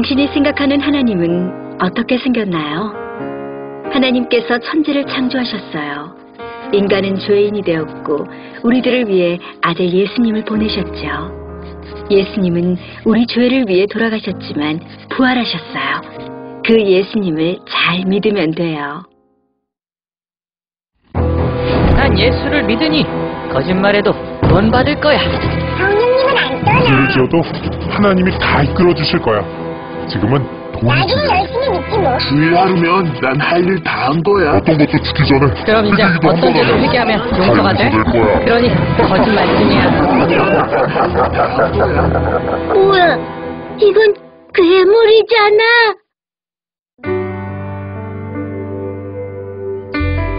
당신이 생각하는 하나님은 어떻게 생겼나요? 하나님께서 천지를 창조하셨어요. 인간은 죄인이 되었고 우리들을 위해 아들 예수님을 보내셨죠. 예수님은 우리 죄를 위해 돌아가셨지만 부활하셨어요. 그 예수님을 잘 믿으면 돼요. 난 예수를 믿으니 거짓말해도 구원받을 거야. 성령님은 안 떠나. 죄를 지어도 하나님이 다 이끌어 주실 거야. 지금은 돈이 나도 중요해. 열심히 믿지 뭐. 주일 하루면 난 할 일 다 한 거야. 어떤 것도 죽기 전에 그럼 이제 회개기도 한 어떤 죄를 거잖아. 회개하면 용서가 돼? 될 거야. 그러니 거짓말뿐이야. 뭐야? 이건 괴물이잖아.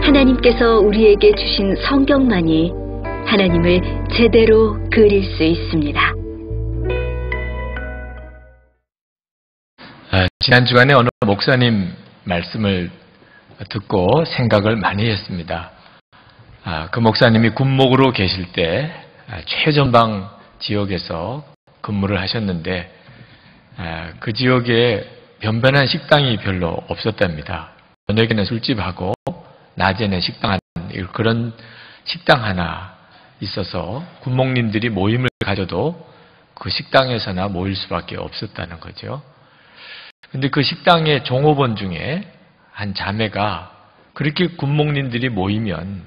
하나님께서 우리에게 주신 성경만이 하나님을 제대로 그릴 수 있습니다. 지난 주간에 어느 목사님 말씀을 듣고 생각을 많이 했습니다. 그 목사님이 군목으로 계실 때 최전방 지역에서 근무를 하셨는데 그 지역에 변변한 식당이 별로 없었답니다. 저녁에는 술집하고 낮에는 식당 그런 식당 하나 있어서 군목님들이 모임을 가져도 그 식당에서나 모일 수밖에 없었다는 거죠. 근데 그 식당의 종업원 중에 한 자매가 그렇게 군목님들이 모이면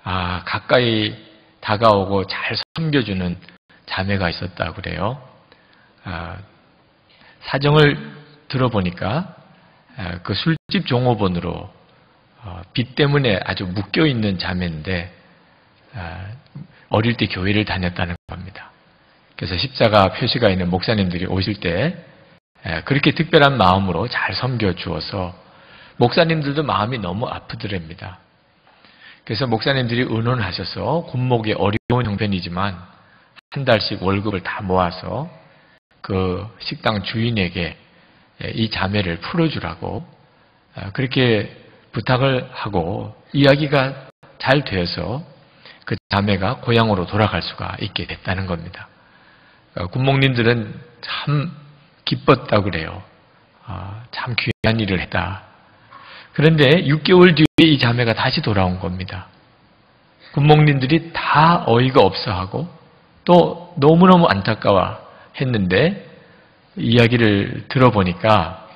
가까이 다가오고 잘 섬겨주는 자매가 있었다고 그래요. 사정을 들어보니까 그 술집 종업원으로 빚 때문에 아주 묶여있는 자매인데 어릴 때 교회를 다녔다는 겁니다. 그래서 십자가 표시가 있는 목사님들이 오실 때 그렇게 특별한 마음으로 잘 섬겨주어서 목사님들도 마음이 너무 아프더랍니다. 그래서 목사님들이 의논하셔서 군목의 어려운 형편이지만 한 달씩 월급을 다 모아서 그 식당 주인에게 이 자매를 풀어주라고 그렇게 부탁을 하고 이야기가 잘 되어서 그 자매가 고향으로 돌아갈 수가 있게 됐다는 겁니다. 군목님들은 참 기뻤다고 그래요. 참 귀한 일을 했다. 그런데 6개월 뒤에 이 자매가 다시 돌아온 겁니다. 군목님들이 다 어이가 없어하고 또 너무너무 안타까워 했는데 이야기를 들어보니까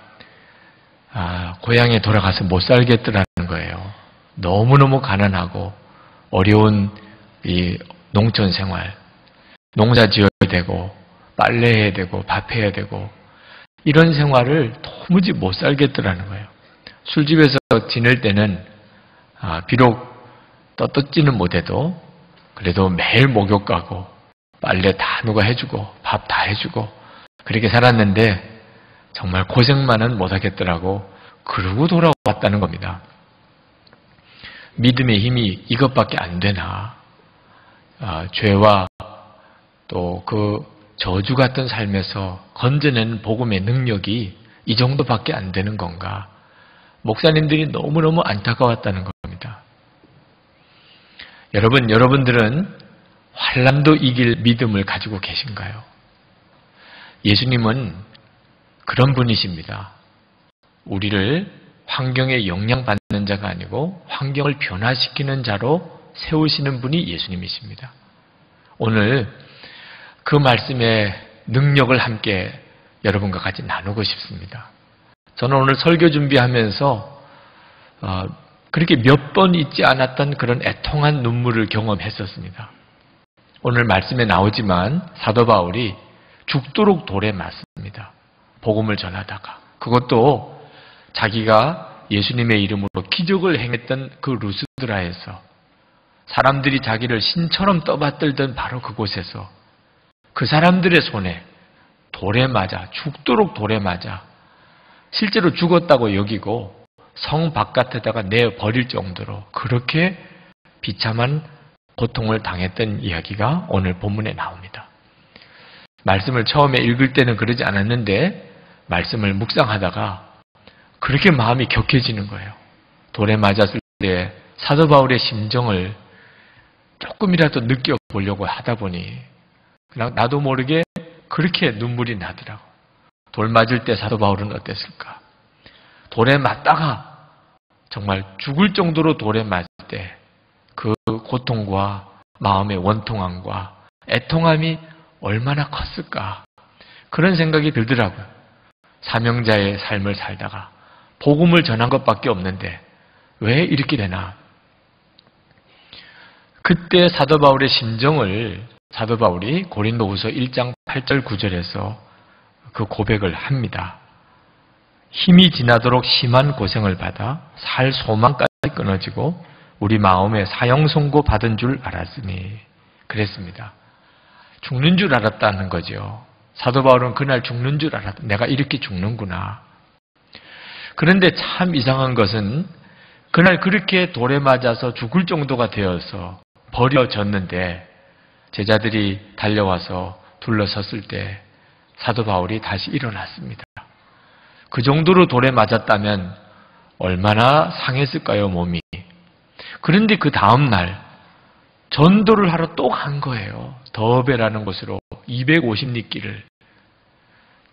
고향에 돌아가서 못 살겠더라는 거예요. 너무너무 가난하고 어려운 이 농촌 생활, 농사 지어야 되고 빨래해야 되고 밥해야 되고 이런 생활을 도무지 못 살겠더라는 거예요. 술집에서 지낼 때는 비록 떳떳지는 못해도 그래도 매일 목욕 가고 빨래 다 누가 해주고 밥 다 해주고 그렇게 살았는데 정말 고생만은 못하겠더라고 그러고 돌아왔다는 겁니다. 믿음의 힘이 이것밖에 안 되나? 죄와 또 그 저주 같은 삶에서 건져내는 복음의 능력이 이 정도밖에 안 되는 건가? 목사님들이 너무너무 안타까웠다는 겁니다. 여러분들은 환난도 이길 믿음을 가지고 계신가요? 예수님은 그런 분이십니다. 우리를 환경에 영향받는 자가 아니고 환경을 변화시키는 자로 세우시는 분이 예수님이십니다. 오늘 그 말씀의 능력을 함께 여러분과 같이 나누고 싶습니다. 저는 오늘 설교 준비하면서 그렇게 몇 번 있지 않았던 그런 애통한 눈물을 경험했었습니다. 오늘 말씀에 나오지만 사도 바울이 죽도록 돌에 맞습니다. 복음을 전하다가 그것도 자기가 예수님의 이름으로 기적을 행했던 그 루스드라에서 사람들이 자기를 신처럼 떠받들던 바로 그곳에서 그 사람들의 손에 돌에 맞아 죽도록 돌에 맞아 실제로 죽었다고 여기고 성 바깥에다가 내버릴 정도로 그렇게 비참한 고통을 당했던 이야기가 오늘 본문에 나옵니다. 말씀을 처음에 읽을 때는 그러지 않았는데 말씀을 묵상하다가 그렇게 마음이 격해지는 거예요. 돌에 맞았을 때 사도 바울의 심정을 조금이라도 느껴보려고 하다 보니 그냥 나도 모르게 그렇게 눈물이 나더라고. 돌 맞을 때 사도 바울은 어땠을까? 돌에 맞다가 정말 죽을 정도로 돌에 맞을 때 그 고통과 마음의 원통함과 애통함이 얼마나 컸을까? 그런 생각이 들더라고요. 사명자의 삶을 살다가 복음을 전한 것밖에 없는데 왜 이렇게 되나? 그때 사도 바울의 심정을 사도 바울이 고린도후서 1장 8절 9절에서 그 고백을 합니다. 힘이 지나도록 심한 고생을 받아 살 소망까지 끊어지고 우리 마음에 사형 선고 받은 줄 알았으니 그랬습니다. 죽는 줄 알았다는 거죠. 사도 바울은 그날 죽는 줄 알았다. 내가 이렇게 죽는구나. 그런데 참 이상한 것은 그날 그렇게 돌에 맞아서 죽을 정도가 되어서 버려졌는데 제자들이 달려와서 둘러섰을 때 사도 바울이 다시 일어났습니다. 그 정도로 돌에 맞았다면 얼마나 상했을까요, 몸이. 그런데 그 다음 날 전도를 하러 또 간 거예요. 더베라는 곳으로 250리길을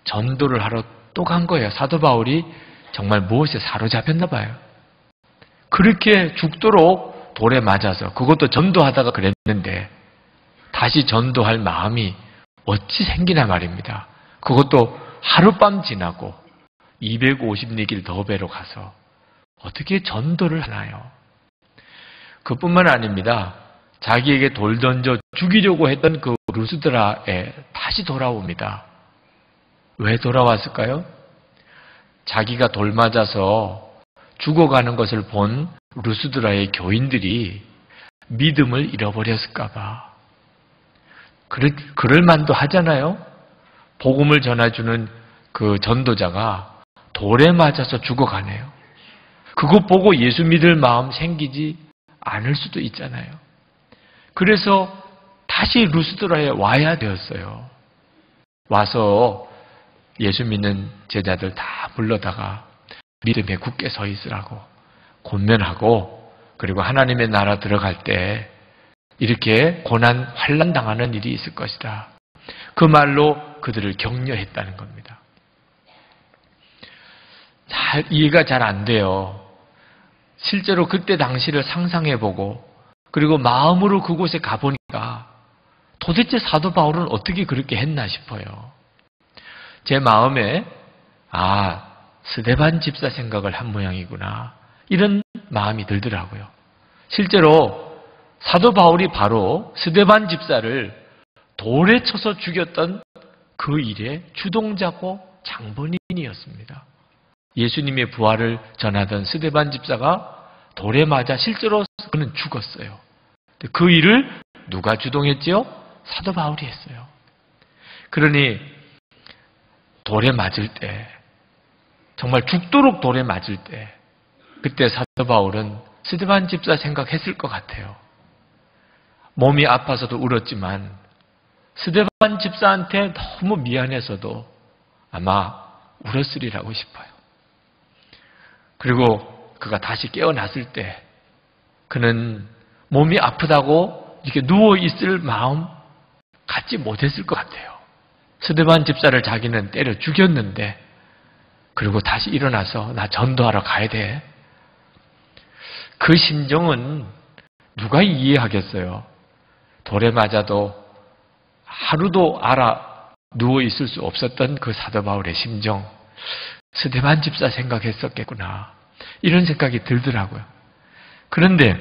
전도를 하러 또 간 거예요. 사도 바울이 정말 무엇에 사로잡혔나 봐요. 그렇게 죽도록 돌에 맞아서 그것도 전도하다가 그랬는데 다시 전도할 마음이 어찌 생기나 말입니다. 그것도 하룻밤 지나고 250리길 더베로 가서 어떻게 전도를 하나요? 그뿐만 아닙니다. 자기에게 돌 던져 죽이려고 했던 그 루스드라에 다시 돌아옵니다. 왜 돌아왔을까요? 자기가 돌 맞아서 죽어가는 것을 본 루스드라의 교인들이 믿음을 잃어버렸을까봐. 그럴 만도 하잖아요. 복음을 전해주는 그 전도자가 돌에 맞아서 죽어가네요. 그거 보고 예수 믿을 마음 생기지 않을 수도 있잖아요. 그래서 다시 루스드라에 와야 되었어요. 와서 예수 믿는 제자들 다 불러다가 믿음에 굳게 서 있으라고 권면하고, 그리고 하나님의 나라 들어갈 때 이렇게 고난 환난 당하는 일이 있을 것이다. 그 말로 그들을 격려했다는 겁니다. 이해가 잘 안 돼요. 실제로 그때 당시를 상상해보고 그리고 마음으로 그곳에 가보니까 도대체 사도 바울은 어떻게 그렇게 했나 싶어요. 제 마음에 스데반 집사 생각을 한 모양이구나, 이런 마음이 들더라고요. 실제로 사도 바울이 바로 스데반 집사를 돌에 쳐서 죽였던 그 일의 주동자고 장본인이었습니다. 예수님의 부활을 전하던 스데반 집사가 돌에 맞아 실제로 그는 죽었어요. 그 일을 누가 주동했지요? 사도 바울이 했어요. 그러니 돌에 맞을 때, 정말 죽도록 돌에 맞을 때, 그때 사도 바울은 스데반 집사 생각했을 것 같아요. 몸이 아파서도 울었지만 스데반 집사한테 너무 미안해서도 아마 울었으리라고 싶어요. 그리고 그가 다시 깨어났을 때 그는 몸이 아프다고 이렇게 누워있을 마음 갖지 못했을 것 같아요. 스데반 집사를 자기는 때려 죽였는데, 그리고 다시 일어나서 나 전도하러 가야 돼. 그 심정은 누가 이해하겠어요? 돌에 맞아도 하루도 누워있을 수 없었던 그 사도 바울의 심정, 스데반 집사 생각했었겠구나, 이런 생각이 들더라고요. 그런데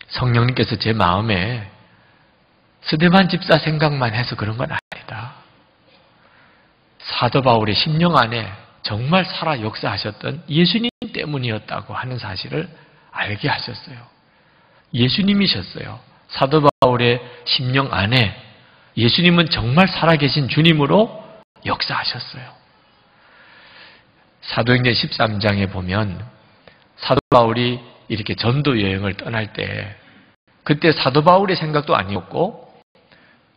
성령님께서 제 마음에 스데반 집사 생각만 해서 그런 건 아니다. 사도 바울의 심령 안에 정말 살아 역사하셨던 예수님 때문이었다고 하는 사실을 알게 하셨어요. 예수님이셨어요. 사도 바울의 심령 안에 예수님은 정말 살아계신 주님으로 역사하셨어요. 사도행전 13장에 보면 사도 바울이 이렇게 전도 여행을 떠날 때 그때 사도 바울의 생각도 아니었고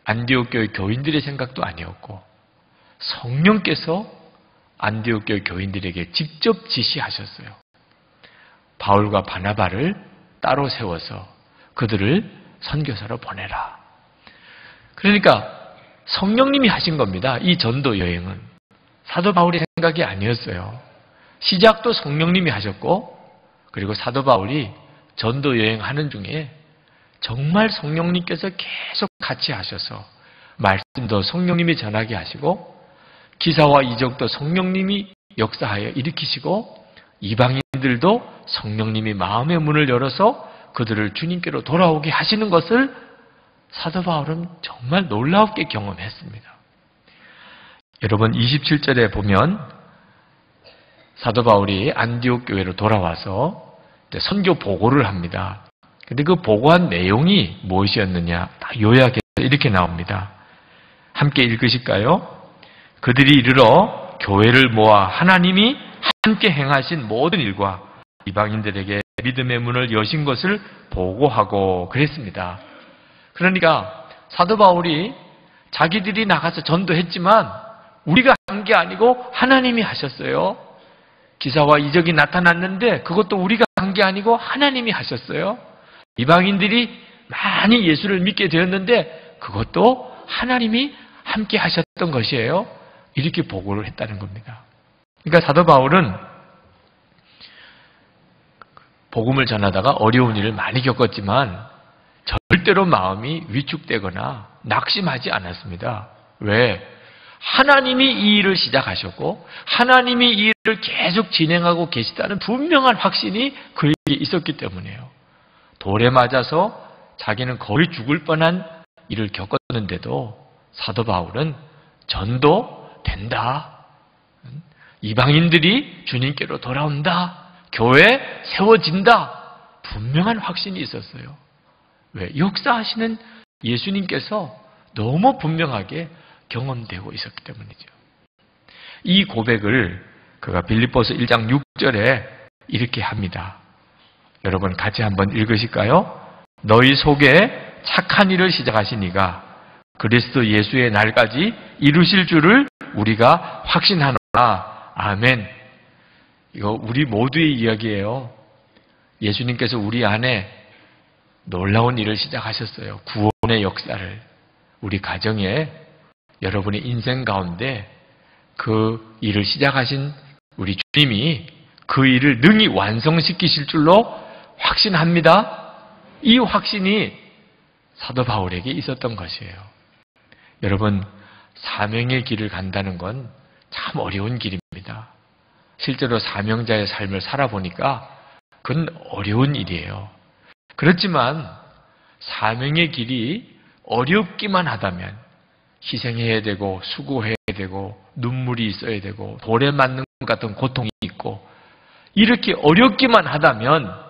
안디옥 교회 교인들의 생각도 아니었고 성령께서 안디옥 교회 교인들에게 직접 지시하셨어요. 바울과 바나바를 따로 세워서 그들을 선교사로 보내라. 그러니까 성령님이 하신 겁니다. 이 전도 여행은. 사도 바울의 생각이 아니었어요. 시작도 성령님이 하셨고, 그리고 사도 바울이 전도 여행하는 중에 정말 성령님께서 계속 같이 하셔서 말씀도 성령님이 전하게 하시고, 기사와 이적도 성령님이 역사하여 일으키시고, 이방인들도 성령님이 마음의 문을 열어서 그들을 주님께로 돌아오게 하시는 것을 사도 바울은 정말 놀랍게 경험했습니다. 여러분 27절에 보면 사도 바울이 안디옥 교회로 돌아와서 선교 보고를 합니다. 근데 그 보고한 내용이 무엇이었느냐? 다 요약해서 이렇게 나옵니다. 함께 읽으실까요? 그들이 이르러 교회를 모아 하나님이 함께 행하신 모든 일과 이방인들에게 믿음의 문을 여신 것을 보고하고 그랬습니다. 그러니까 사도 바울이 자기들이 나가서 전도했지만 우리가 한 게 아니고 하나님이 하셨어요. 기사와 이적이 나타났는데 그것도 우리가 한 게 아니고 하나님이 하셨어요. 이방인들이 많이 예수를 믿게 되었는데 그것도 하나님이 함께 하셨던 것이에요. 이렇게 보고를 했다는 겁니다. 그러니까 사도 바울은 복음을 전하다가 어려운 일을 많이 겪었지만 절대로 마음이 위축되거나 낙심하지 않았습니다. 왜? 하나님이 이 일을 시작하셨고 하나님이 이 일을 계속 진행하고 계시다는 분명한 확신이 그에게 있었기 때문이에요. 돌에 맞아서 자기는 거의 죽을 뻔한 일을 겪었는데도 사도 바울은 전도 된다. 이방인들이 주님께로 돌아온다. 교회 세워진다. 분명한 확신이 있었어요. 왜? 역사하시는 예수님께서 너무 분명하게 경험되고 있었기 때문이죠. 이 고백을 그가 빌립보서 1장 6절에 이렇게 합니다. 여러분 같이 한번 읽으실까요? 너희 속에 착한 일을 시작하신 이가 그리스도 예수의 날까지 이루실 줄을 우리가 확신하노라. 아멘. 이거 우리 모두의 이야기예요. 예수님께서 우리 안에 놀라운 일을 시작하셨어요. 구원의 역사를. 우리 가정에 여러분의 인생 가운데 그 일을 시작하신 우리 주님이 그 일을 능히 완성시키실 줄로 확신합니다. 이 확신이 사도 바울에게 있었던 것이에요. 여러분, 사명의 길을 간다는 건 참 어려운 길입니다. 실제로 사명자의 삶을 살아보니까 그건 어려운 일이에요. 그렇지만 사명의 길이 어렵기만 하다면 희생해야 되고 수고해야 되고 눈물이 있어야 되고 돌에 맞는 것 같은 고통이 있고 이렇게 어렵기만 하다면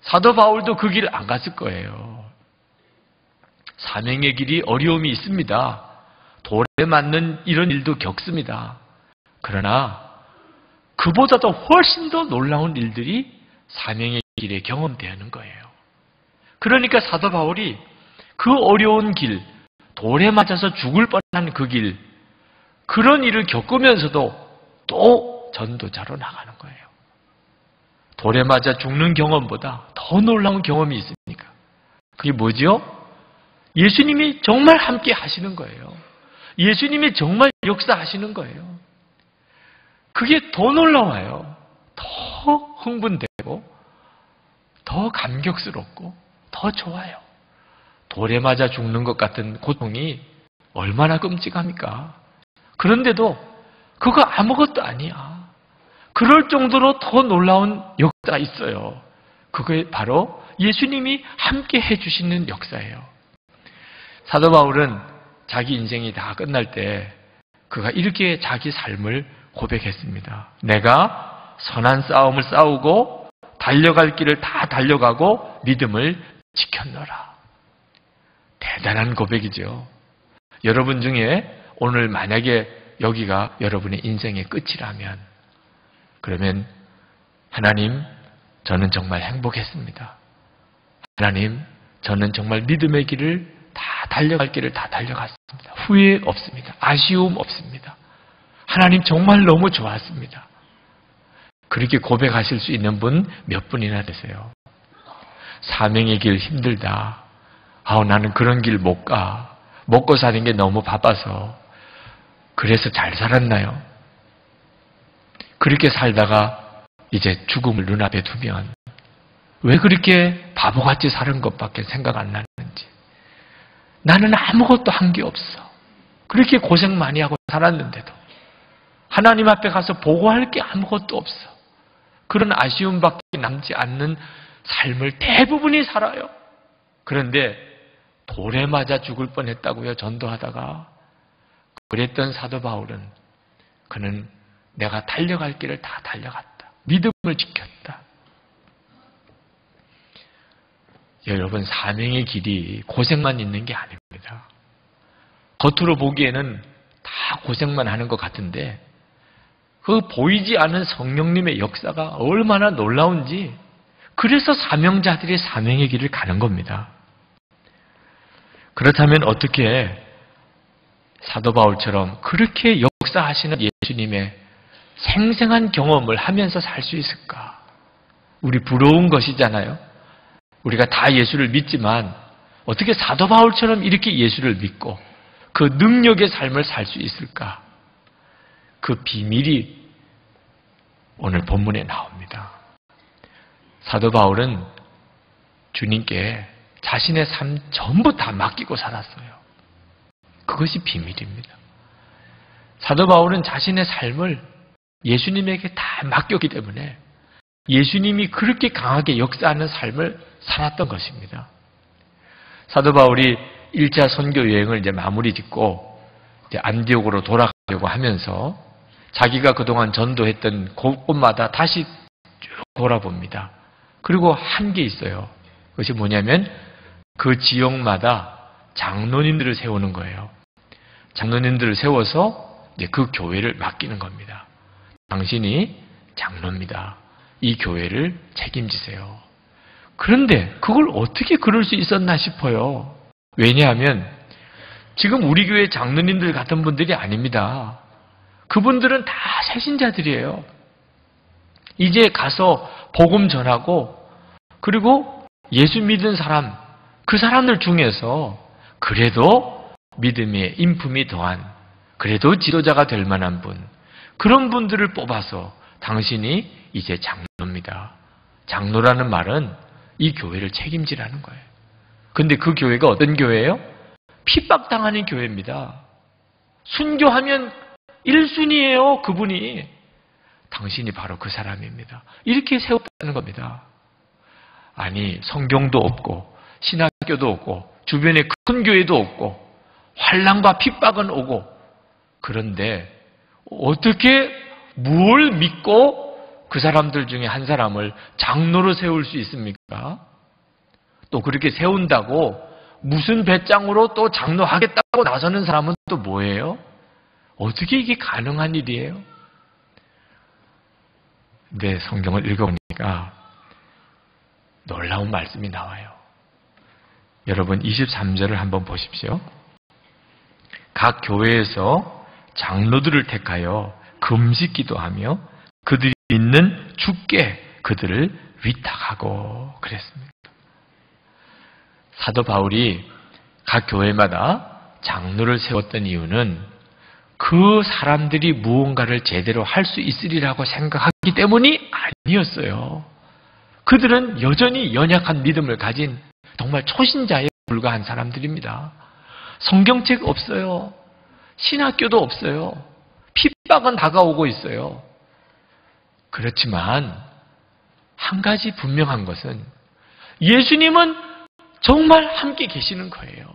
사도 바울도 그 길을 안 갔을 거예요. 사명의 길이 어려움이 있습니다. 돌에 맞는 이런 일도 겪습니다. 그러나 그보다도 훨씬 더 놀라운 일들이 사명의 길에 경험되는 거예요. 그러니까 사도 바울이 그 어려운 길, 돌에 맞아서 죽을 뻔한 그 길, 그런 일을 겪으면서도 또 전도자로 나가는 거예요. 돌에 맞아 죽는 경험보다 더 놀라운 경험이 있으니까. 그게 뭐죠? 예수님이 정말 함께 하시는 거예요. 예수님이 정말 역사하시는 거예요. 그게 더 놀라워요. 더 흥분되고 더 감격스럽고 더 좋아요. 돌에 맞아 죽는 것 같은 고통이 얼마나 끔찍합니까? 그런데도 그거 아무것도 아니야. 그럴 정도로 더 놀라운 역사가 있어요. 그게 바로 예수님이 함께 해주시는 역사예요. 사도 바울은 자기 인생이 다 끝날 때 그가 이렇게 자기 삶을 고백했습니다. 내가 선한 싸움을 싸우고 달려갈 길을 다 달려가고 믿음을 지켰노라. 대단한 고백이죠. 여러분 중에 오늘 만약에 여기가 여러분의 인생의 끝이라면 그러면 하나님, 저는 정말 행복했습니다. 하나님, 저는 정말 믿음의 길을 다 달려갈 길을 다 달려갔습니다. 후회 없습니다. 아쉬움 없습니다. 하나님 정말 너무 좋았습니다. 그렇게 고백하실 수 있는 분 몇 분이나 되세요? 사명의 길 힘들다. 나는 그런 길 못 가. 먹고 사는 게 너무 바빠서. 그래서 잘 살았나요? 그렇게 살다가 이제 죽음을 눈앞에 두면 왜 그렇게 바보같이 사는 것밖에 생각 안 나는지. 나는 아무것도 한 게 없어. 그렇게 고생 많이 하고 살았는데도 하나님 앞에 가서 보고할 게 아무것도 없어. 그런 아쉬움밖에 남지 않는 삶을 대부분이 살아요. 그런데 돌에 맞아 죽을 뻔했다고요. 전도하다가. 그랬던 사도 바울은 그는 내가 달려갈 길을 다 달려갔다. 믿음을 지켰다. 여러분, 사명의 길이 고생만 있는 게 아닙니다. 겉으로 보기에는 다 고생만 하는 것 같은데 그 보이지 않은 성령님의 역사가 얼마나 놀라운지, 그래서 사명자들이 사명의 길을 가는 겁니다. 그렇다면 어떻게 사도 바울처럼 그렇게 역사하시는 예수님의 생생한 경험을 하면서 살 수 있을까? 우리 부러운 것이잖아요. 우리가 다 예수를 믿지만 어떻게 사도 바울처럼 이렇게 예수를 믿고 그 능력의 삶을 살 수 있을까? 그 비밀이 오늘 본문에 나옵니다. 사도 바울은 주님께 자신의 삶 전부 다 맡기고 살았어요. 그것이 비밀입니다. 사도 바울은 자신의 삶을 예수님에게 다 맡겼기 때문에 예수님이 그렇게 강하게 역사하는 삶을 살았던 것입니다. 사도 바울이 1차 선교 여행을 이제 마무리 짓고 이제 안디옥으로 돌아가려고 하면서 자기가 그동안 전도했던 곳곳마다 다시 쭉 돌아봅니다. 그리고 한 게 있어요. 그것이 뭐냐면 그 지역마다 장로님들을 세우는 거예요. 장로님들을 세워서 이제 그 교회를 맡기는 겁니다. 당신이 장로입니다. 이 교회를 책임지세요. 그런데 그걸 어떻게 그럴 수 있었나 싶어요. 왜냐하면 지금 우리 교회 장로님들 같은 분들이 아닙니다. 그분들은 다 새신자들이에요. 이제 가서 복음 전하고 그리고 예수 믿은 사람, 그 사람들 중에서 그래도 믿음의 인품이 더한, 그래도 지도자가 될 만한 분, 그런 분들을 뽑아서 당신이 이제 장로입니다. 장로라는 말은 이 교회를 책임지라는 거예요. 근데 그 교회가 어떤 교회예요? 핍박당하는 교회입니다. 순교하면 1순위예요, 그분이. 당신이 바로 그 사람입니다. 이렇게 세웠다는 겁니다. 아니, 성경도 없고 신학교도 없고 주변에 큰 교회도 없고 환난과 핍박은 오고, 그런데 어떻게 뭘 믿고 그 사람들 중에 한 사람을 장로로 세울 수 있습니까? 또 그렇게 세운다고 무슨 배짱으로 또 장로하겠다고 나서는 사람은 또 뭐예요? 어떻게 이게 가능한 일이에요? 근데 성경을 읽어보니까 놀라운 말씀이 나와요. 여러분 23절을 한번 보십시오. 각 교회에서 장로들을 택하여 금식 기도하며 그들이 있는 주께 그들을 위탁하고 그랬습니다. 사도 바울이 각 교회마다 장로를 세웠던 이유는 그 사람들이 무언가를 제대로 할 수 있으리라고 생각하기 때문이 아니었어요. 그들은 여전히 연약한 믿음을 가진 정말 초신자에 불과한 사람들입니다. 성경책 없어요. 신학교도 없어요. 핍박은 다가오고 있어요. 그렇지만 한 가지 분명한 것은 예수님은 정말 함께 계시는 거예요.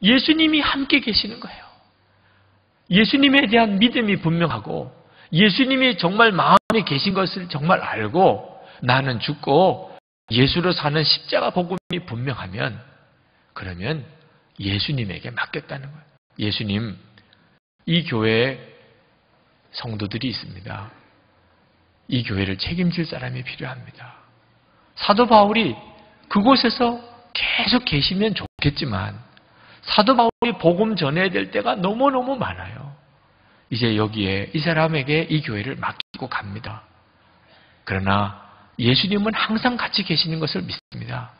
예수님이 함께 계시는 거예요. 예수님에 대한 믿음이 분명하고 예수님이 정말 마음에 계신 것을 정말 알고 나는 죽고 예수로 사는 십자가 복음이 분명하면 그러면 예수님에게 맡겼다는 거예요. 예수님, 이 교회에 성도들이 있습니다. 이 교회를 책임질 사람이 필요합니다. 사도 바울이 그곳에서 계속 계시면 좋겠지만 사도 바울이 복음 전해야 될 때가 너무너무 많아요. 이제 여기에 이 사람에게 이 교회를 맡기고 갑니다. 그러나 예수님은 항상 같이 계시는 것을 믿습니다.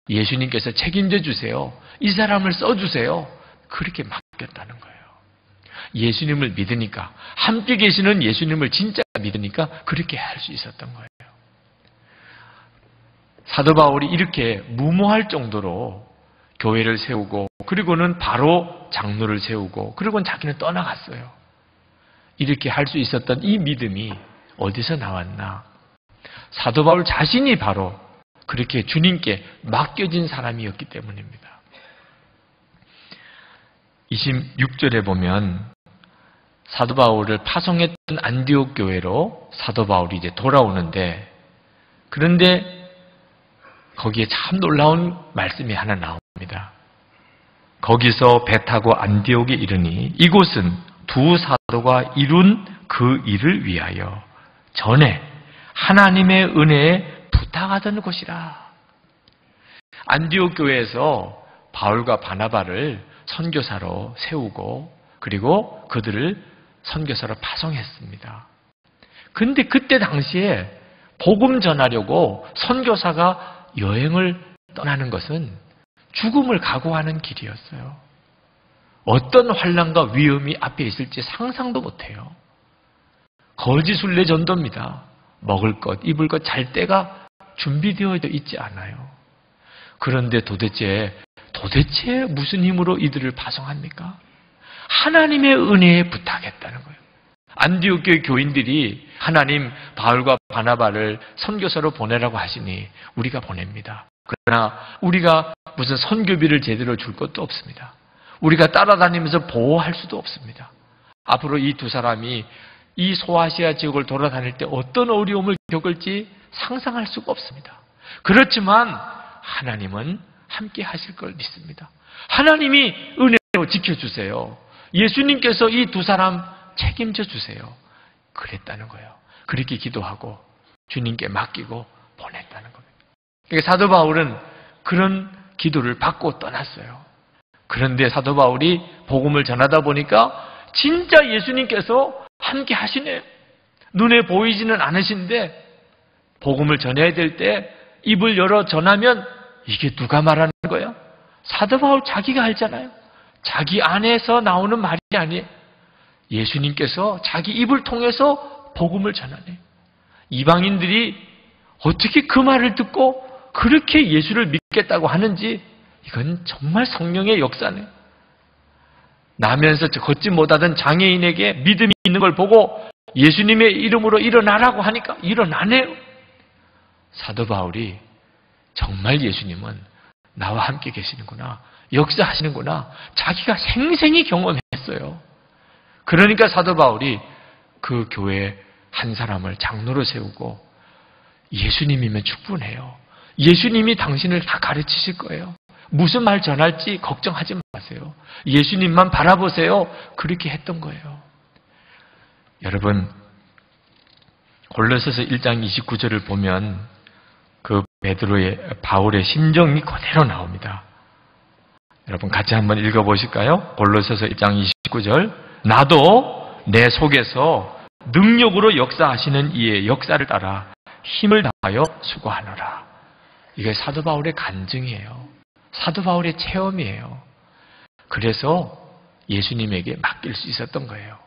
예수님께서 책임져 주세요. 이 사람을 써주세요. 그렇게 맡겼다는 거예요. 예수님을 믿으니까, 함께 계시는 예수님을 진짜 믿으니까 그렇게 할 수 있었던 거예요. 사도 바울이 이렇게 무모할 정도로 교회를 세우고, 그리고는 바로 장로를 세우고, 그리고는 자기는 떠나갔어요. 이렇게 할 수 있었던 이 믿음이 어디서 나왔나? 사도 바울 자신이 바로 그렇게 주님께 맡겨진 사람이었기 때문입니다. 26절에 보면 사도 바울을 파송했던 안디옥 교회로 사도 바울이 이제 돌아오는데, 그런데 거기에 참 놀라운 말씀이 하나 나옵니다. 거기서 배 타고 안디옥에 이르니 이곳은 두 사도가 이룬 그 일을 위하여 전에 하나님의 은혜에 부탁하던 곳이라. 안디옥 교회에서 바울과 바나바를 선교사로 세우고, 그리고 그들을 선교사로 파송했습니다. 근데 그때 당시에 복음 전하려고 선교사가 여행을 떠나는 것은 죽음을 각오하는 길이었어요. 어떤 환난과 위험이 앞에 있을지 상상도 못해요. 거지 순례 전도입니다. 먹을 것, 입을 것, 잘 때가 준비되어 있지 않아요. 그런데 도대체 무슨 힘으로 이들을 파송합니까? 하나님의 은혜에 부탁했다는 거예요. 안디옥 교회 교인들이 하나님 바울과 바나바를 선교사로 보내라고 하시니 우리가 보냅니다. 그러나 우리가 무슨 선교비를 제대로 줄 것도 없습니다. 우리가 따라다니면서 보호할 수도 없습니다. 앞으로 이 두 사람이 이 소아시아 지역을 돌아다닐 때 어떤 어려움을 겪을지 상상할 수가 없습니다. 그렇지만 하나님은 함께 하실 걸 믿습니다. 하나님이 은혜로 지켜주세요. 예수님께서 이 두 사람 책임져 주세요. 그랬다는 거예요. 그렇게 기도하고 주님께 맡기고 보냈다는 겁니다. 그러니까 사도 바울은 그런 기도를 받고 떠났어요. 그런데 사도 바울이 복음을 전하다 보니까 진짜 예수님께서 함께 하시네요. 눈에 보이지는 않으신데 복음을 전해야 될 때 입을 열어 전하면 이게 누가 말하는 거야? 사도 바울 자기가 알잖아요. 자기 안에서 나오는 말이 아니에요. 예수님께서 자기 입을 통해서 복음을 전하네. 이방인들이 어떻게 그 말을 듣고 그렇게 예수를 믿겠다고 하는지 이건 정말 성령의 역사네. 나면서 걷지 못하던 장애인에게 믿음이 있는 걸 보고 예수님의 이름으로 일어나라고 하니까 일어나네요. 사도 바울이 정말 예수님은 나와 함께 계시는구나, 역사하시는구나, 자기가 생생히 경험했어요. 그러니까 사도 바울이 그 교회 한 사람을 장로로 세우고 예수님이면 충분해요. 예수님이 당신을 다 가르치실 거예요. 무슨 말 전할지 걱정하지 마세요. 예수님만 바라보세요. 그렇게 했던 거예요. 여러분, 골로새서 1장 29절을 보면 그 바울의 심정이 그대로 나옵니다. 여러분 같이 한번 읽어보실까요? 골로새서 1장 29절. 나도 내 속에서 능력으로 역사하시는 이의 역사를 따라 힘을 다하여 수고하노라. 이게 사도 바울의 간증이에요. 사도 바울의 체험이에요. 그래서 예수님에게 맡길 수 있었던 거예요.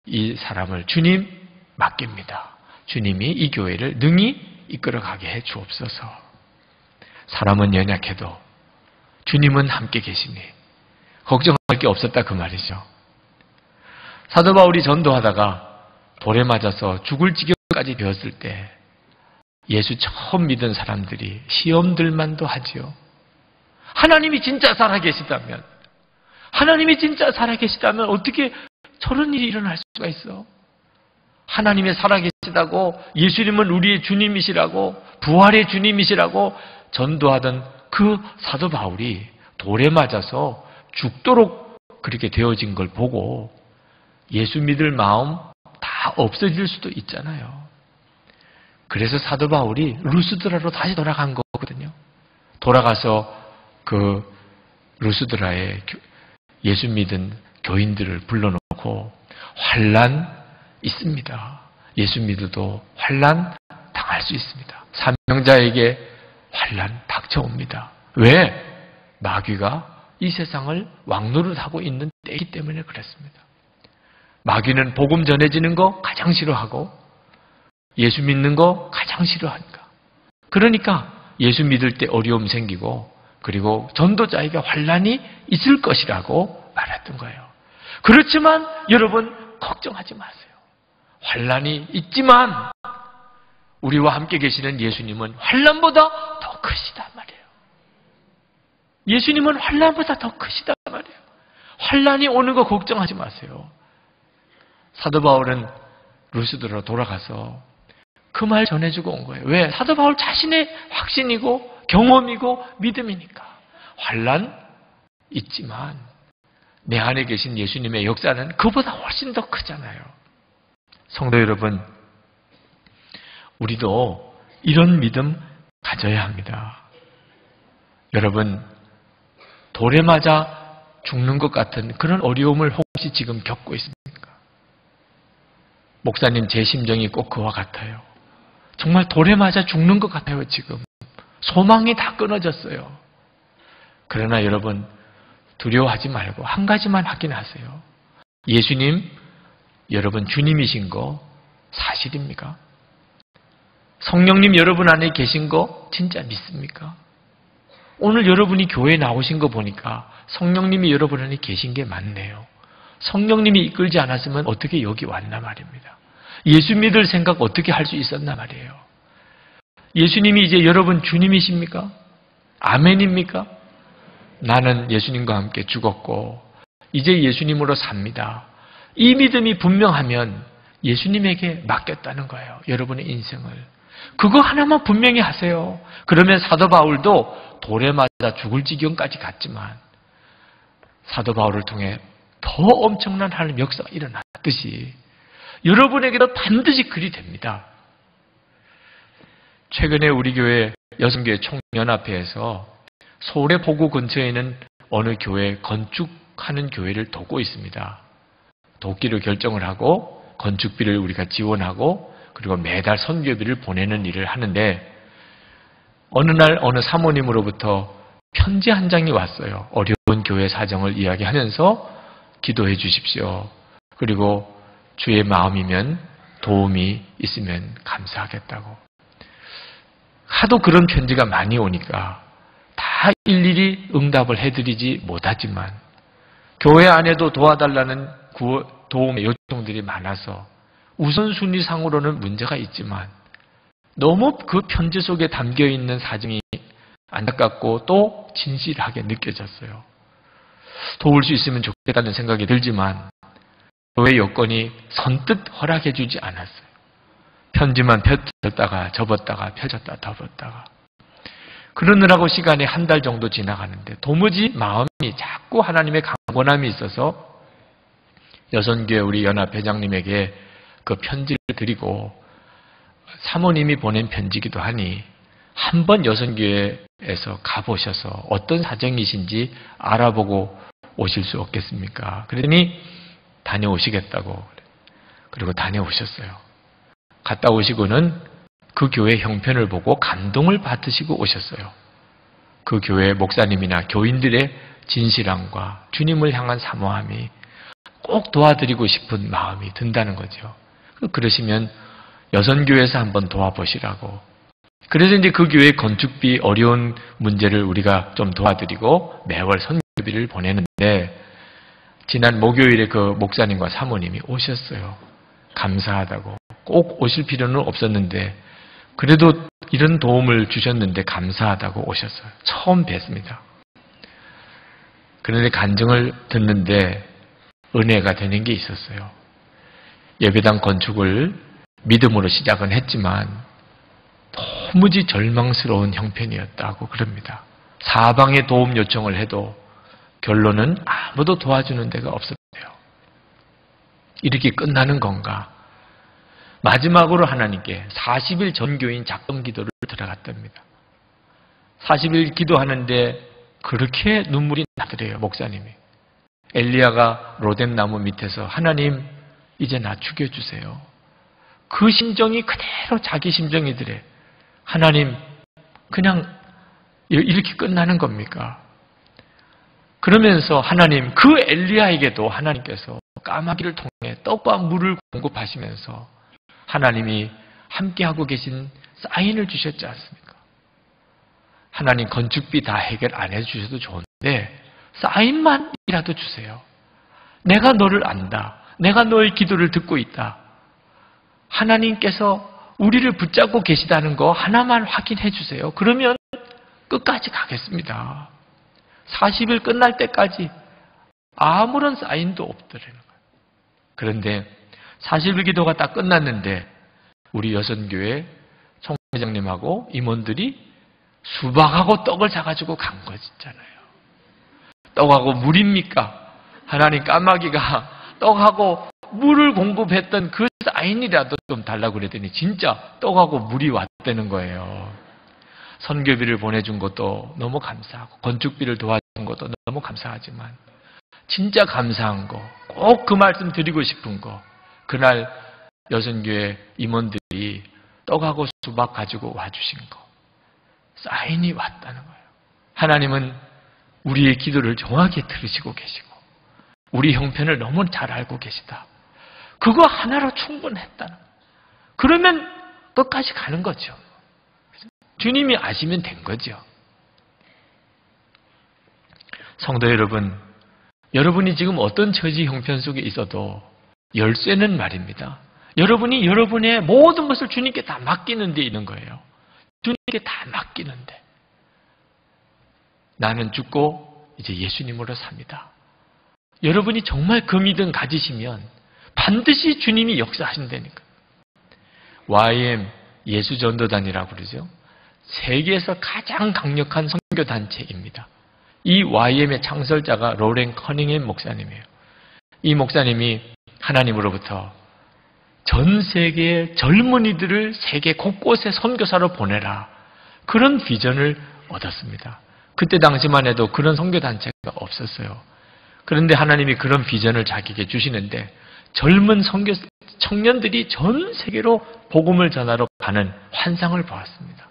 이 사람을 주님 맡깁니다. 주님이 이 교회를 능히 이끌어가게 해 주옵소서. 사람은 연약해도 주님은 함께 계시니 걱정할 게 없었다 그 말이죠. 사도 바울이 전도하다가 돌에 맞아서 죽을 지경까지 되었을 때 예수 처음 믿은 사람들이 시험들만도 하지요. 하나님이 진짜 살아계시다면, 하나님이 진짜 살아계시다면 어떻게 저런 일이 일어날 수가 있어? 하나님이 살아계시다고, 예수님은 우리의 주님이시라고, 부활의 주님이시라고 전도하던 그 사도 바울이 돌에 맞아서 죽도록 그렇게 되어진 걸 보고 예수 믿을 마음 다 없어질 수도 있잖아요. 그래서 사도 바울이 루스드라로 다시 돌아간 거거든요. 돌아가서 그 루스드라에 예수 믿은 교인들을 불러놓고 환난 있습니다. 예수 믿어도 환난 당할 수 있습니다. 사명자에게 환난 닥쳐옵니다. 왜? 마귀가 이 세상을 왕노릇하고 있는 때이기 때문에 그렇습니다. 마귀는 복음 전해지는 거 가장 싫어하고 예수 믿는 거 가장 싫어하니까. 그러니까 예수 믿을 때 어려움 생기고 그리고 전도자에게 환난이 있을 것이라고 말했던 거예요. 그렇지만 여러분 걱정하지 마세요. 환난이 있지만 우리와 함께 계시는 예수님은 환난보다 더 크시단 말이에요. 예수님은 환난보다 더 크시단 말이에요. 환난이 오는 거 걱정하지 마세요. 사도 바울은 루스드로 돌아가서 그 말 전해주고 온 거예요. 왜? 사도 바울 자신의 확신이고 경험이고 믿음이니까. 환난 있지만 내 안에 계신 예수님의 역사는 그보다 훨씬 더 크잖아요. 성도 여러분, 우리도 이런 믿음 가져야 합니다. 여러분, 돌에 맞아 죽는 것 같은 그런 어려움을 혹시 지금 겪고 있습니까? 목사님, 제 심정이 꼭 그와 같아요. 정말 돌에 맞아 죽는 것 같아요, 지금. 소망이 다 끊어졌어요. 그러나 여러분, 두려워하지 말고 한 가지만 확인하세요. 예수님, 여러분 주님이신 거 사실입니까? 성령님 여러분 안에 계신 거 진짜 믿습니까? 오늘 여러분이 교회에 나오신 거 보니까 성령님이 여러분 안에 계신 게 맞네요. 성령님이 이끌지 않았으면 어떻게 여기 왔나 말입니다. 예수 믿을 생각 어떻게 할 수 있었나 말이에요. 예수님이 이제 여러분 주님이십니까? 아멘입니까? 나는 예수님과 함께 죽었고 이제 예수님으로 삽니다. 이 믿음이 분명하면 예수님에게 맡겼다는 거예요. 여러분의 인생을. 그거 하나만 분명히 하세요. 그러면 사도 바울도 돌에 맞아 죽을 지경까지 갔지만 사도 바울을 통해 더 엄청난 하나님 역사가 일어났듯이 여러분에게도 반드시 그리 됩니다. 최근에 우리 교회 여성교회 총연합회에서 서울의 포구 근처에 있는 어느 교회 건축하는 교회를 돕고 있습니다. 돕기로 결정을 하고 건축비를 우리가 지원하고 그리고 매달 선교비를 보내는 일을 하는데 어느 날 어느 사모님으로부터 편지 한 장이 왔어요. 어려운 교회 사정을 이야기하면서 기도해 주십시오. 그리고 주의 마음이면 도움이 있으면 감사하겠다고. 하도 그런 편지가 많이 오니까 다 일일이 응답을 해드리지 못하지만 교회 안에도 도와달라는 도움의 요청들이 많아서 우선순위상으로는 문제가 있지만 너무 그 편지 속에 담겨있는 사정이 안타깝고 또 진실하게 느껴졌어요. 도울 수 있으면 좋겠다는 생각이 들지만 교회 여건이 선뜻 허락해 주지 않았어요. 편지만 펼쳤다가 접었다가 펼쳤다가 접었다가 그러느라고 시간이 한 달 정도 지나가는데 도무지 마음이 자꾸 하나님의 강권함이 있어서 여선교회 우리 연합 회장님에게 그 편지를 드리고 사모님이 보낸 편지기도 하니 한번 여선교회에서 가보셔서 어떤 사정이신지 알아보고 오실 수 없겠습니까? 그러더니 다녀오시겠다고. 그리고 다녀오셨어요. 갔다 오시고는 그 교회 형편을 보고 감동을 받으시고 오셨어요. 그 교회 목사님이나 교인들의 진실함과 주님을 향한 사모함이 꼭 도와드리고 싶은 마음이 든다는 거죠. 그러시면 여선교회에서 한번 도와보시라고. 그래서 이제 그 교회 건축비 어려운 문제를 우리가 좀 도와드리고 매월 선교비를 보내는데 지난 목요일에 그 목사님과 사모님이 오셨어요. 감사하다고. 꼭 오실 필요는 없었는데 그래도 이런 도움을 주셨는데 감사하다고 오셨어요. 처음 뵀습니다. 그런데 간증을 듣는데 은혜가 되는 게 있었어요. 예배당 건축을 믿음으로 시작은 했지만 도무지 절망스러운 형편이었다고 그럽니다. 사방에 도움 요청을 해도 결론은 아무도 도와주는 데가 없었대요. 이렇게 끝나는 건가? 마지막으로 하나님께 40일 전교인 작정 기도를 들어갔답니다. 40일 기도하는데 그렇게 눈물이 나더래요, 목사님이. 엘리야가 로뎀나무 밑에서 하나님 이제 나 죽여주세요. 그 심정이 그대로 자기 심정이더래. 하나님 그냥 이렇게 끝나는 겁니까? 그러면서 하나님 그 엘리야에게도 하나님께서 까마귀를 통해 떡과 물을 공급하시면서 하나님이 함께하고 계신 사인을 주셨지 않습니까? 하나님 건축비 다 해결 안 해주셔도 좋은데 사인만이라도 주세요. 내가 너를 안다. 내가 너의 기도를 듣고 있다. 하나님께서 우리를 붙잡고 계시다는 거 하나만 확인해 주세요. 그러면 끝까지 가겠습니다. 40일 끝날 때까지 아무런 사인도 없더라는 거예요. 그런데 40일 기도가 딱 끝났는데 우리 여선교회 총회장님하고 임원들이 수박하고 떡을 사가지고 간 거잖아요. 떡하고 물입니까? 하나님 까마귀가 떡하고 물을 공급했던 그 사인이라도 좀 달라고 그랬더니 진짜 떡하고 물이 왔다는 거예요. 선교비를 보내준 것도 너무 감사하고 건축비를 도와준 것도 너무 감사하지만 진짜 감사한 거, 꼭 그 말씀 드리고 싶은 거, 그날 여선교회 임원들이 떡하고 수박 가지고 와주신 거, 사인이 왔다는 거예요. 하나님은 우리의 기도를 정확히 들으시고 계시고 우리 형편을 너무 잘 알고 계시다. 그거 하나로 충분했다는 거예요. 그러면 끝까지 가는 거죠. 주님이 아시면 된 거죠. 성도 여러분, 여러분이 지금 어떤 처지 형편 속에 있어도 열쇠는 말입니다. 여러분이 여러분의 모든 것을 주님께 다 맡기는 데 있는 거예요. 주님께 다 맡기는데 나는 죽고 이제 예수님으로 삽니다. 여러분이 정말 그 믿음 가지시면 반드시 주님이 역사하신다니까. YM 예수전도단이라고 그러죠. 세계에서 가장 강력한 선교단체입니다. 이 YM의 창설자가 로렌 커닝햄 목사님이에요. 이 목사님이 하나님으로부터 전 세계의 젊은이들을 세계 곳곳에 선교사로 보내라. 그런 비전을 얻었습니다. 그때 당시만 해도 그런 선교단체가 없었어요. 그런데 하나님이 그런 비전을 자기에게 주시는데 젊은 선교 청년들이 전 세계로 복음을 전하러 가는 환상을 보았습니다.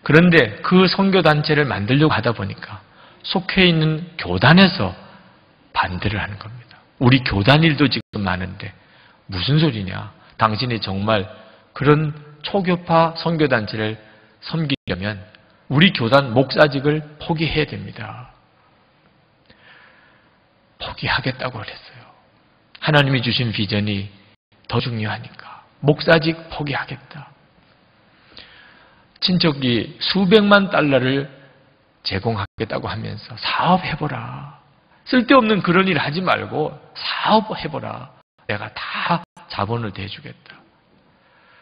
그런데 그 선교단체를 만들려고 하다 보니까 속해 있는 교단에서 반대를 하는 겁니다. 우리 교단 일도 지금 많은데 무슨 소리냐. 당신이 정말 그런 초교파 선교단체를 섬기려면 우리 교단 목사직을 포기해야 됩니다. 포기하겠다고 그랬어요. 하나님이 주신 비전이 더 중요하니까 목사직 포기하겠다. 친척이 수백만 달러를 제공하겠다고 하면서 사업해보라. 쓸데없는 그런 일 하지 말고 사업해보라. 내가 다 자본을 대주겠다.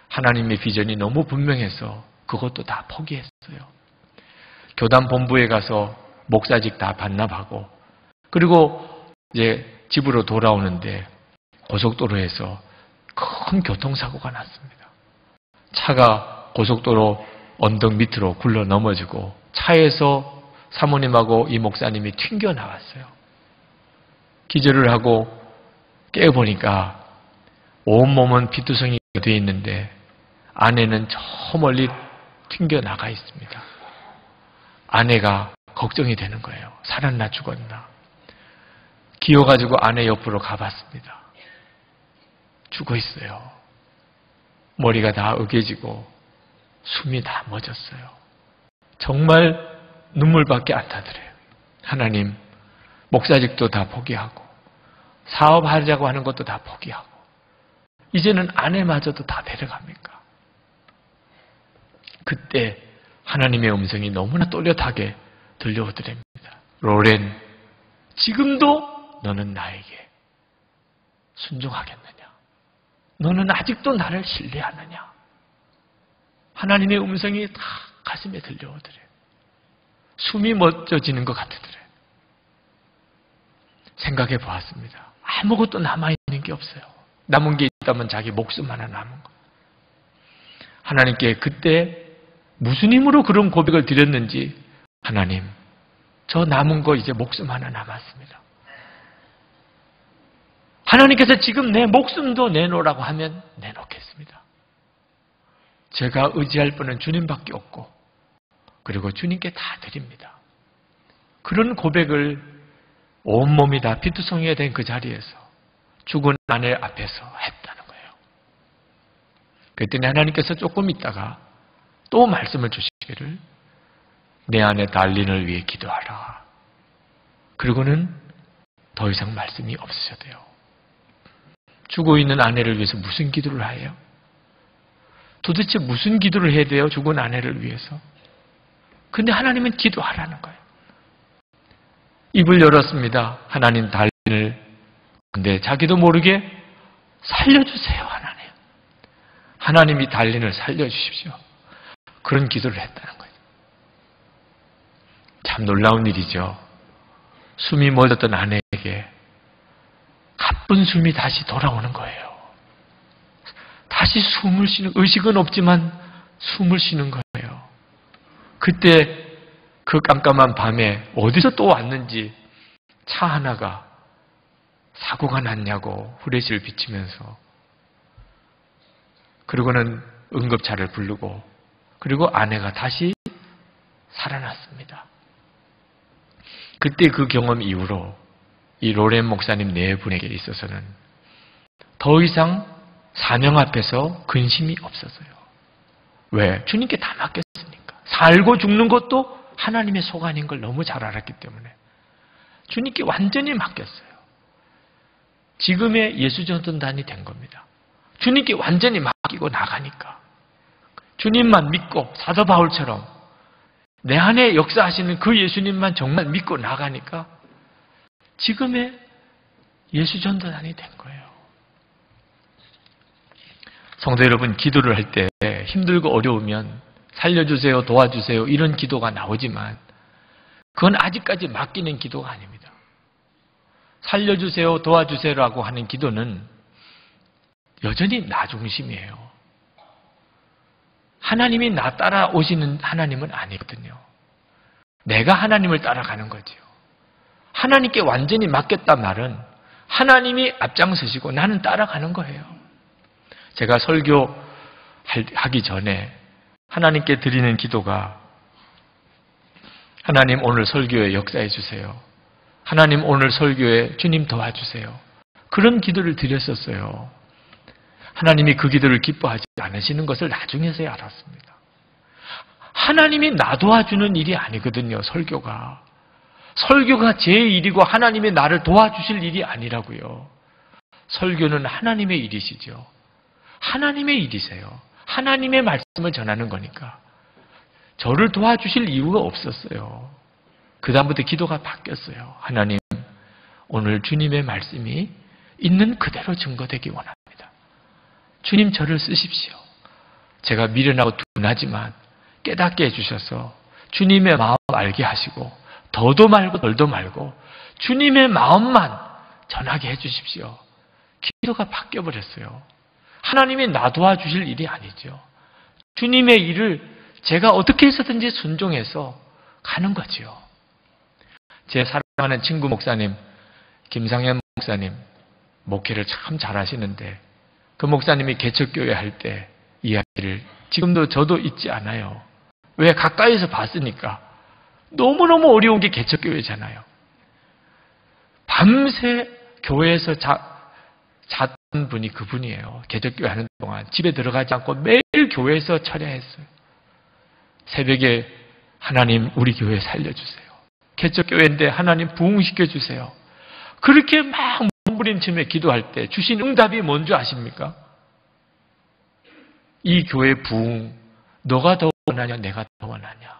하나님의 비전이 너무 분명해서 그것도 다 포기했어요. 교단 본부에 가서 목사직 다 반납하고 그리고 이제 집으로 돌아오는데 고속도로에서 큰 교통사고가 났습니다. 차가 고속도로 언덕 밑으로 굴러 넘어지고 차에서 사모님하고 이 목사님이 튕겨 나왔어요. 기절을 하고 깨어보니까 온몸은 피투성이가 되어 있는데 아내는 저 멀리 튕겨 나가 있습니다. 아내가 걱정이 되는 거예요. 살았나 죽었나. 기어가지고 아내 옆으로 가봤습니다. 죽어 있어요. 머리가 다 으개지고 숨이 다 멎었어요. 정말 눈물밖에 안 나더래요. 하나님, 목사직도 다 포기하고 사업하자고 하는 것도 다 포기하고 이제는 아내마저도 다 데려갑니까? 그때 하나님의 음성이 너무나 또렷하게 들려오더랍니다. 로렌, 지금도 너는 나에게 순종하겠느냐? 너는 아직도 나를 신뢰하느냐? 하나님의 음성이 다 가슴에 들려오더래요. 숨이 멎어지는 것 같으더래요. 생각해 보았습니다. 아무것도 남아있는 게 없어요. 남은 게 있다면 자기 목숨 하나 남은 거. 하나님께 그때 무슨 힘으로 그런 고백을 드렸는지 하나님, 저 남은 거 이제 목숨 하나 남았습니다. 하나님께서 지금 내 목숨도 내놓으라고 하면 내놓겠습니다. 제가 의지할 분은 주님밖에 없고 그리고 주님께 다 드립니다. 그런 고백을 온몸이 다 피투성이가 된 그 자리에서 죽은 아내 앞에서 했다는 거예요. 그랬더니 하나님께서 조금 있다가 또 말씀을 주시기를 내 아내 달린을 위해 기도하라. 그리고는 더 이상 말씀이 없으셔도요. 죽어 있는 아내를 위해서 무슨 기도를 해요? 도대체 무슨 기도를 해야 돼요? 죽은 아내를 위해서. 근데 하나님은 기도하라는 거예요. 입을 열었습니다. 하나님 달린을. 근데 자기도 모르게 살려주세요, 하나님. 하나님이 달린을 살려주십시오. 그런 기도를 했다는 거예요. 참 놀라운 일이죠. 숨이 멎었던 아내에게 가쁜 숨이 다시 돌아오는 거예요. 다시 숨을 쉬는, 의식은 없지만 숨을 쉬는 거예요. 그때 그 깜깜한 밤에 어디서 또 왔는지 차 하나가 사고가 났냐고 후레쉬를 비치면서, 그리고는 응급차를 부르고, 그리고 아내가 다시 살아났습니다. 그때 그 경험 이후로 이 로렌 목사님 네 분에게 있어서는 더 이상 사명 앞에서 근심이 없었어요. 왜? 주님께 다 맡겼으니까. 살고 죽는 것도 하나님의 소관인 걸 너무 잘 알았기 때문에 주님께 완전히 맡겼어요. 지금의 예수전도단이 된 겁니다. 주님께 완전히 맡기고 나가니까. 주님만 믿고 사도 바울처럼 내 안에 역사하시는 그 예수님만 정말 믿고 나가니까 지금의 예수전도단이 된 거예요. 성도 여러분, 기도를 할 때 힘들고 어려우면 살려주세요, 도와주세요 이런 기도가 나오지만 그건 아직까지 맡기는 기도가 아닙니다. 살려주세요, 도와주세요라고 하는 기도는 여전히 나 중심이에요. 하나님이 나 따라오시는 하나님은 아니거든요. 내가 하나님을 따라가는 거지요. 하나님께 완전히 맡겼단 말은 하나님이 앞장서시고 나는 따라가는 거예요. 제가 설교하기 전에 하나님께 드리는 기도가 하나님 오늘 설교에 역사해 주세요. 하나님 오늘 설교에 주님 도와주세요. 그런 기도를 드렸었어요. 하나님이 그 기도를 기뻐하지 않으시는 것을 나중에서야 알았습니다. 하나님이 나 도와주는 일이 아니거든요, 설교가. 설교가 제 일이고 하나님이 나를 도와주실 일이 아니라고요. 설교는 하나님의 일이시죠. 하나님의 일이세요. 하나님의 말씀을 전하는 거니까. 저를 도와주실 이유가 없었어요. 그 다음부터 기도가 바뀌었어요. 하나님, 오늘 주님의 말씀이 있는 그대로 증거되기 원합니다. 주님 저를 쓰십시오. 제가 미련하고 둔하지만 깨닫게 해주셔서 주님의 마음 알게 하시고 더도 말고 덜도 말고 주님의 마음만 전하게 해주십시오. 기도가 바뀌어버렸어요. 하나님이 나 도와주실 일이 아니죠. 주님의 일을 제가 어떻게 해서든지 순종해서 가는 거지요. 제 사랑하는 친구 목사님, 김상현 목사님, 목회를 참 잘하시는데 그 목사님이 개척교회 할 때 이야기를 지금도 저도 잊지 않아요. 왜? 가까이서 봤으니까. 너무너무 어려운 게 개척교회잖아요. 밤새 교회에서 잤던 분이 그분이에요. 개척교회 하는 동안 집에 들어가지 않고 매일 교회에서 철야했어요. 새벽에 하나님 우리 교회 살려주세요. 개척교회인데 하나님 부흥시켜주세요. 그렇게 막 몸부림치며 기도할 때 주신 응답이 뭔지 아십니까? 이 교회 부흥, 너가 더 원하냐 내가 더 원하냐.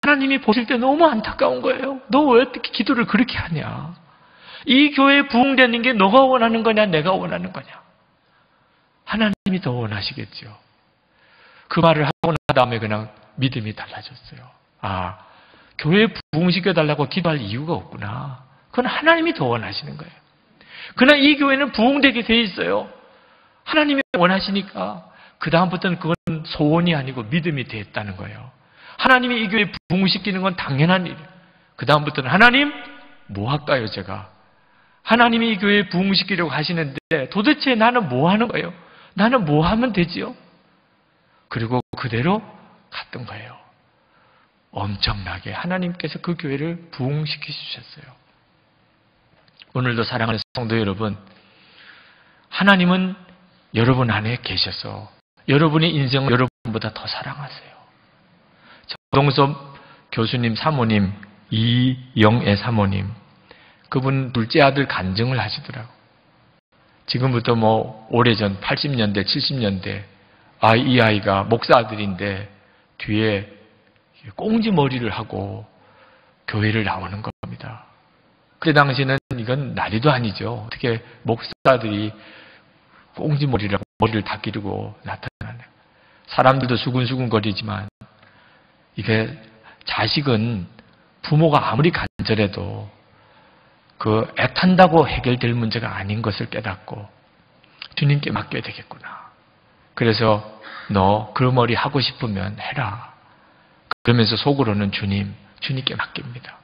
하나님이 보실 때 너무 안타까운 거예요. 너 왜 어떻게 기도를 그렇게 하냐. 이 교회 부흥되는 게 너가 원하는 거냐 내가 원하는 거냐. 하나님이 더 원하시겠죠. 그 말을 하고 난 다음에 그냥 믿음이 달라졌어요. 아, 교회 부흥시켜달라고 기도할 이유가 없구나. 그건 하나님이 더 원하시는 거예요. 그러나 이 교회는 부흥되게 돼 있어요. 하나님이 원하시니까 그 다음부터는 그건 소원이 아니고 믿음이 됐다는 거예요. 하나님이 이 교회 부흥시키는 건 당연한 일이에요. 그 다음부터는 하나님 뭐 할까요 제가? 하나님이 이 교회 부흥시키려고 하시는데 도대체 나는 뭐 하는 거예요? 나는 뭐 하면 되지요? 그리고 그대로 갔던 거예요. 엄청나게 하나님께서 그 교회를 부흥시키셨어요. 오늘도 사랑하는 성도 여러분, 하나님은 여러분 안에 계셔서 여러분의 인생을 여러분보다 더 사랑하세요. 정동섭 교수님 사모님, 이영애 사모님, 그분 둘째 아들 간증을 하시더라고. 지금부터 오래전 80년대, 70년대 이 아이가 목사 아들인데 뒤에 꽁지 머리를 하고 교회를 나오는 겁니다. 그때 당시는 이건 난리도 아니죠. 어떻게 목사들이 꽁지 머리라고 머리를 다 기르고 나타나네. 사람들도 수근수근거리지만 이게 자식은 부모가 아무리 간절해도 그 애탄다고 해결될 문제가 아닌 것을 깨닫고 주님께 맡겨야 되겠구나. 그래서 너 그 머리 하고 싶으면 해라. 그러면서 속으로는 주님께 맡깁니다.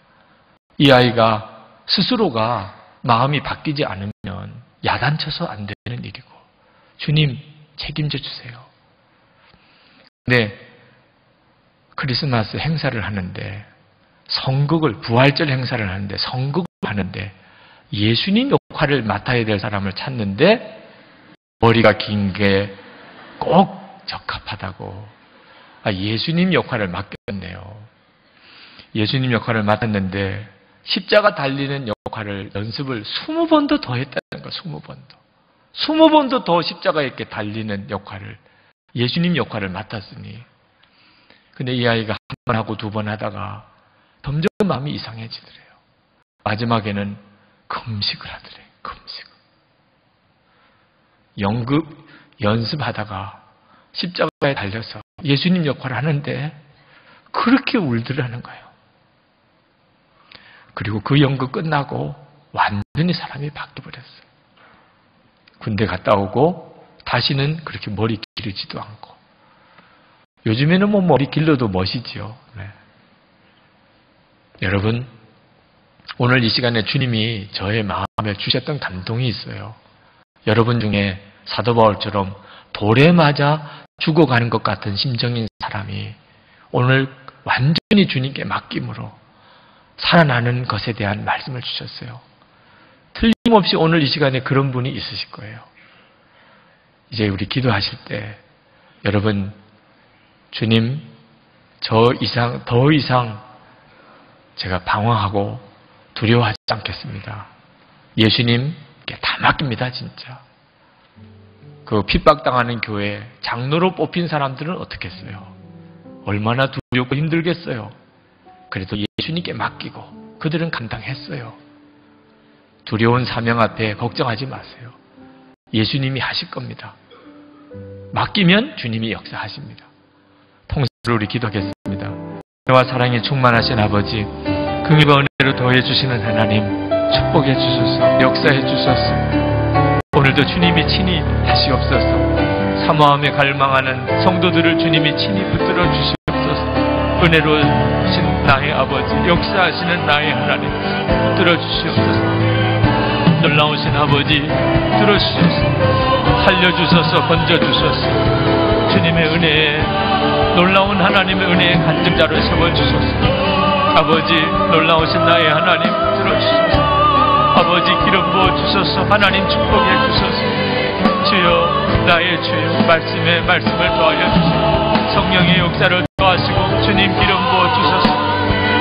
이 아이가 스스로가 마음이 바뀌지 않으면 야단쳐서 안 되는 일이고 주님 책임져 주세요. 근데 크리스마스 행사를 하는데 성극을 부활절 행사를 하는데 성극을 하는데 예수님 역할을 맡아야 될 사람을 찾는데 머리가 긴 게 꼭 적합하다고 예수님 역할을 맡겼네요. 예수님 역할을 맡았는데 십자가 달리는 역할을 연습을 20번도 더 했다는 거. 20번도. 20번도 더 십자가에 이렇게 달리는 역할을 예수님 역할을 맡았으니 근데 이 아이가 한 번 하고 두 번 하다가 점점 마음이 이상해지더래요. 마지막에는 금식을 하더래요. 금식. 연극 연습하다가 십자가에 달려서 예수님 역할을 하는데 그렇게 울더라는 거예요. 그리고 그 연극 끝나고 완전히 사람이 바뀌어버렸어요. 군대 갔다 오고 다시는 그렇게 머리 기르지도 않고 요즘에는 머리 길러도 멋이지요. 네. 여러분 오늘 이 시간에 주님이 저의 마음에 주셨던 감동이 있어요. 여러분 중에 사도 바울처럼 돌에 맞아 죽어가는 것 같은 심정인 사람이 오늘 완전히 주님께 맡김으로 살아나는 것에 대한 말씀을 주셨어요. 틀림없이 오늘 이 시간에 그런 분이 있으실 거예요. 이제 우리 기도하실 때 여러분 주님 더 이상 제가 방황하고 두려워하지 않겠습니다. 예수님께 다 맡깁니다. 진짜. 그 핍박당하는 교회 장로로 뽑힌 사람들은 어떻겠어요? 얼마나 두렵고 힘들겠어요. 그래도 예수님께 맡기고 그들은 감당했어요. 두려운 사명 앞에 걱정하지 마세요. 예수님이 하실 겁니다. 맡기면 주님이 역사하십니다. 통성으로 우리 기도하겠습니다. 은혜와 사랑에 충만하신 아버지, 긍휼과 은혜로 더해 주시는 하나님, 축복해 주소서, 역사해 주소서. 오늘도 주님이 친히 하시옵소서. 사모함에 갈망하는 성도들을 주님이 친히 붙들어 주시옵소서. 은혜로우신 나의 아버지, 역사하시는 나의 하나님, 붙들어 주시옵소서. 놀라우신 아버지, 들어주셔서 살려주셔서 건져주셔서 주님의 은혜에 놀라운 하나님의 은혜의 간증자로 세워주소서. 아버지, 놀라우신 나의 하나님 들어주소서. 아버지, 기름 부어주소서. 하나님 축복해 주소서. 주여, 나의 주여, 말씀을 더하여 주시고 성령의 역사를 더하시고 주님 기름 부어주소서.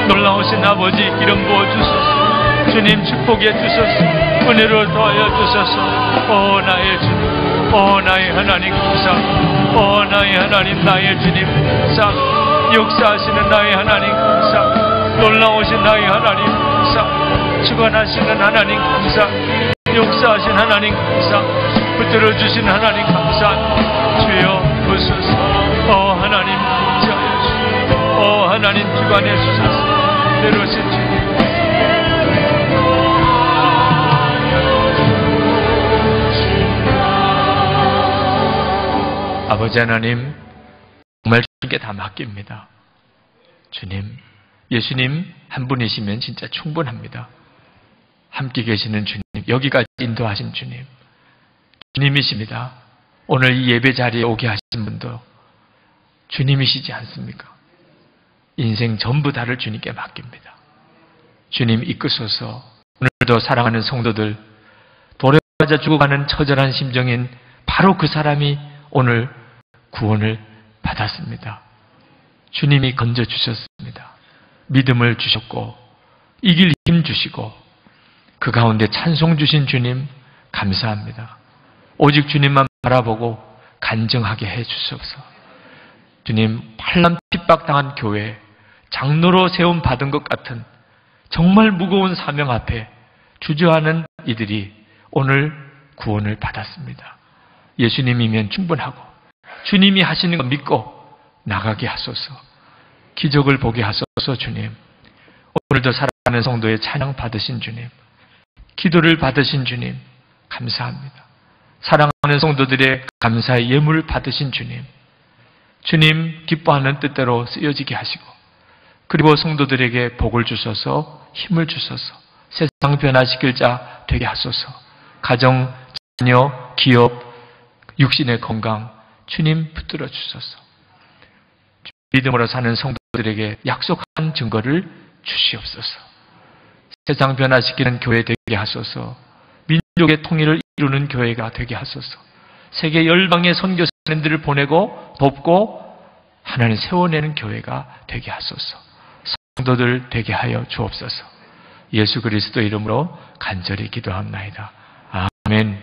놀라우신 아버지, 기름 부어주소서. 주님 축복해 주소서. 은혜를 더하여 주소서. 나의 주님, 나의 하나님 감사. 나의 하나님, 나의 주님 감사. 역사하시는 나의 하나님 감사. 놀라우신 나의 하나님 감사. 주관하시는 하나님 감사. 역사하신 하나님 감사. 붙들어주신 하나님 감사. 주여 보소서. 하나님 인자하여 주소서. 하나님 주관해 주소서. 내려오신 주님, 아버지 하나님, 정말 주님께 다 맡깁니다. 주님, 예수님 한 분이시면 진짜 충분합니다. 함께 계시는 주님, 여기까지 인도하신 주님, 주님이십니다. 오늘 이 예배 자리에 오게 하신 분도 주님이시지 않습니까? 인생 전부 다를 주님께 맡깁니다. 주님 이끄소서. 오늘도 사랑하는 성도들, 돌에 맞아 죽어가는 처절한 심정인 바로 그 사람이 오늘 구원을 받았습니다. 주님이 건져주셨습니다. 믿음을 주셨고 이길 힘 주시고 그 가운데 찬송 주신 주님 감사합니다. 오직 주님만 바라보고 간증하게 해주셔서 주님 환난 핍박당한 교회 장로로 세움 받은 것 같은 정말 무거운 사명 앞에 주저하는 이들이 오늘 구원을 받았습니다. 예수님이면 충분하고 주님이 하시는 거 믿고 나가게 하소서. 기적을 보게 하소서. 주님 오늘도 살아가는 성도의 찬양 받으신 주님, 기도를 받으신 주님 감사합니다. 사랑하는 성도들의 감사의 예물을 받으신 주님, 주님 기뻐하는 뜻대로 쓰여지게 하시고 그리고 성도들에게 복을 주셔서 힘을 주셔서 세상 변화시킬 자 되게 하소서. 가정, 자녀, 기업, 육신의 건강 주님 붙들어 주소서. 믿음으로 사는 성도들에게 약속한 증거를 주시옵소서. 세상 변화시키는 교회 되게 하소서. 민족의 통일을 이루는 교회가 되게 하소서. 세계 열방의 선교사님들을 보내고 돕고 하나님 세워내는 교회가 되게 하소서. 성도들 되게 하여 주옵소서. 예수 그리스도 이름으로 간절히 기도합나이다. 아멘.